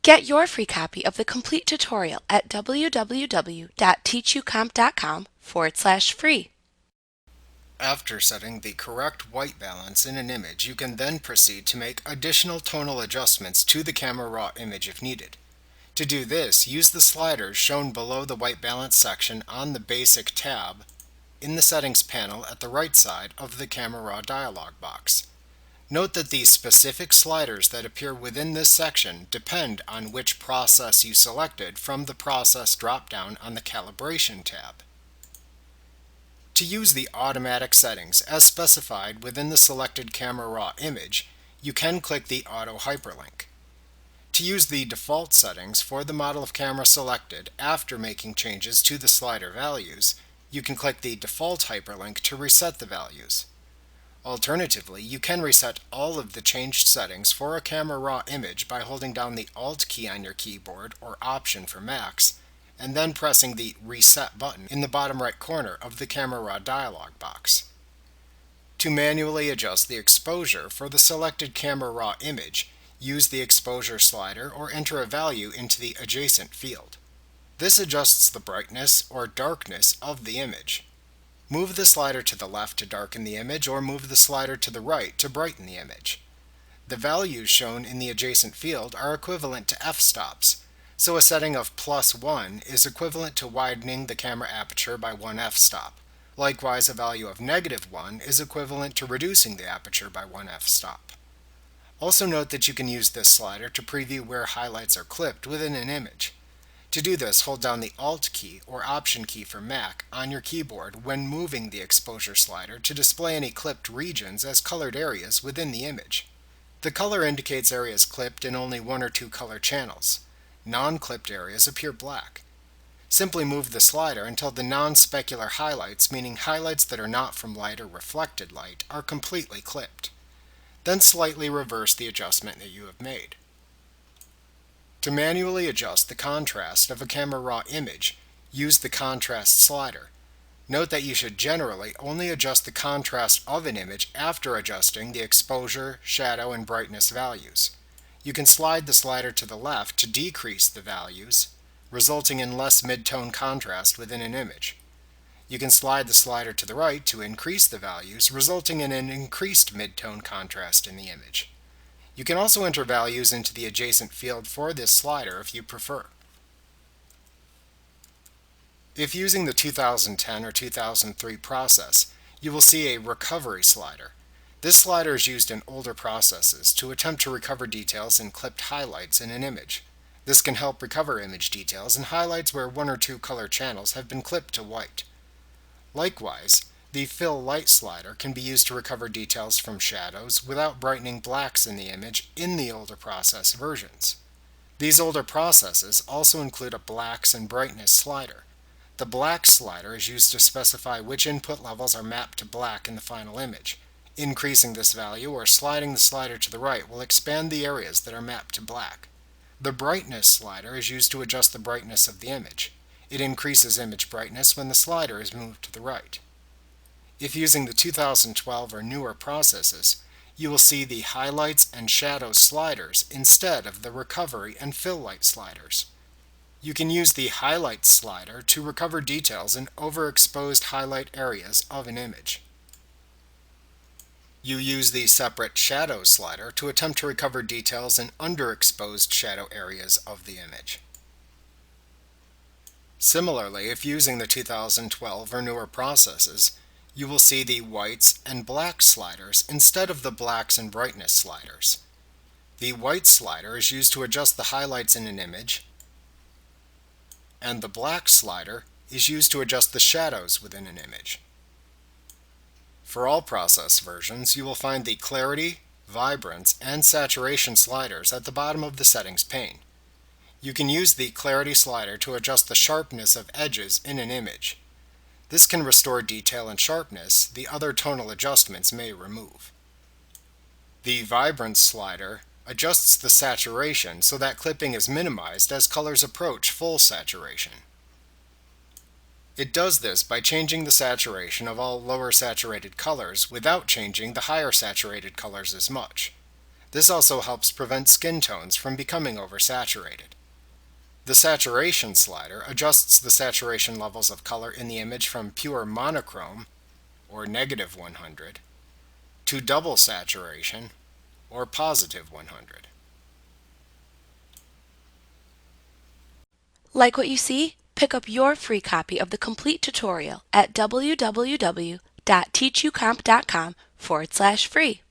Get your free copy of the complete tutorial at www.teachucomp.com/free. After setting the correct white balance in an image, you can then proceed to make additional tonal adjustments to the camera raw image if needed. To do this, use the sliders shown below the white balance section on the Basic tab in the Settings panel at the right side of the Camera Raw dialog box. Note that the specific sliders that appear within this section depend on which process you selected from the Process drop-down on the Calibration tab. To use the automatic settings as specified within the selected Camera Raw image, you can click the Auto Hyperlink. To use the default settings for the model of camera selected after making changes to the slider values, you can click the Default Hyperlink to reset the values. Alternatively, you can reset all of the changed settings for a Camera Raw image by holding down the Alt key on your keyboard or Option for Macs, and then pressing the Reset button in the bottom right corner of the Camera Raw dialog box. To manually adjust the exposure for the selected Camera Raw image, use the exposure slider or enter a value into the adjacent field. This adjusts the brightness or darkness of the image. Move the slider to the left to darken the image, or move the slider to the right to brighten the image. The values shown in the adjacent field are equivalent to f-stops, so a setting of +1 is equivalent to widening the camera aperture by 1 f-stop. Likewise, a value of -1 is equivalent to reducing the aperture by 1 f-stop. Also note that you can use this slider to preview where highlights are clipped within an image. To do this, hold down the Alt key or Option key for Mac on your keyboard when moving the exposure slider to display any clipped regions as colored areas within the image. The color indicates areas clipped in only one or two color channels. Non-clipped areas appear black. Simply move the slider until the non-specular highlights, meaning highlights that are not from light or reflected light, are completely clipped. Then slightly reverse the adjustment that you have made. To manually adjust the contrast of a Camera Raw image, use the Contrast slider. Note that you should generally only adjust the contrast of an image after adjusting the exposure, shadow, and brightness values. You can slide the slider to the left to decrease the values, resulting in less mid-tone contrast within an image. You can slide the slider to the right to increase the values, resulting in an increased mid-tone contrast in the image. You can also enter values into the adjacent field for this slider if you prefer. If using the 2010 or 2003 process, you will see a recovery slider. This slider is used in older processes to attempt to recover details in clipped highlights in an image. This can help recover image details and highlights where one or two color channels have been clipped to white. Likewise, the Fill Light slider can be used to recover details from shadows without brightening blacks in the image in the older process versions. These older processes also include a blacks and brightness slider. The black slider is used to specify which input levels are mapped to black in the final image. Increasing this value or sliding the slider to the right will expand the areas that are mapped to black. The brightness slider is used to adjust the brightness of the image. It increases image brightness when the slider is moved to the right. If using the 2012 or newer processes, you will see the Highlights and Shadows sliders instead of the Recovery and Fill Light sliders. You can use the Highlights slider to recover details in overexposed highlight areas of an image. You use the separate Shadows slider to attempt to recover details in underexposed shadow areas of the image. Similarly, if using the 2012 or newer processes, you will see the whites and black sliders instead of the blacks and brightness sliders. The white slider is used to adjust the highlights in an image, and the black slider is used to adjust the shadows within an image. For all process versions, you will find the Clarity, Vibrance, and Saturation sliders at the bottom of the Settings pane. You can use the Clarity slider to adjust the sharpness of edges in an image. This can restore detail and sharpness the other tonal adjustments may remove. The Vibrance slider adjusts the saturation so that clipping is minimized as colors approach full saturation. It does this by changing the saturation of all lower saturated colors without changing the higher saturated colors as much. This also helps prevent skin tones from becoming oversaturated. The saturation slider adjusts the saturation levels of color in the image from pure monochrome, or -100, to double saturation, or +100. Like what you see? Pick up your free copy of the complete tutorial at www.teachucomp.com/free.